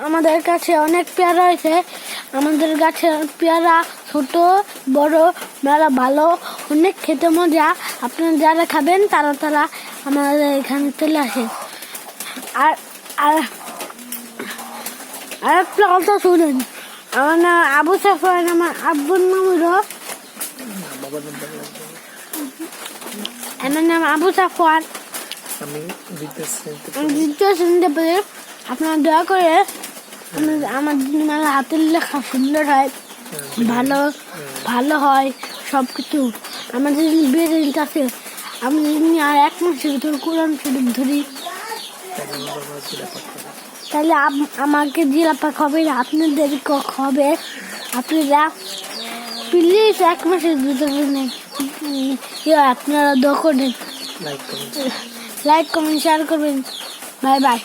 আমাদের কাছে অনেক পেয়ারা হয়েছে। আমাদের গাছে পেয়ারা ছোট বড় মেলা ভালো, অনেক খেতে মজা। আপনারা যারা খাবেন তারা তারা আমাদের এখানে চলে আসে। আর আর আরেকটা কথা শুনেন, আমার নাম আবু সাফওয়ান, আমার আব্বুর নাম হলো আমার নাম আবু সাফওয়ান। আমি দ্বিতীয় শ্রেণীতে পড়ি। আপনারা দয়া করে আমার মেলা হাতের লেখা সুন্দর হয়, ভালো ভালো হয় সব কিছু। আমাদের বিয়ের কাছে আমি যদি আর 1 মাসের ভিতর কোরআন শরীফ ধরি তাহলে আমাকে জিলাপা খাবে, আপনাদের হবে। আপনারা প্লিজ 1 মাসের ভিতরে আপনারা দোয়া করবেন, লাইক কমেন্ট শেয়ার করবেন। Bye bye.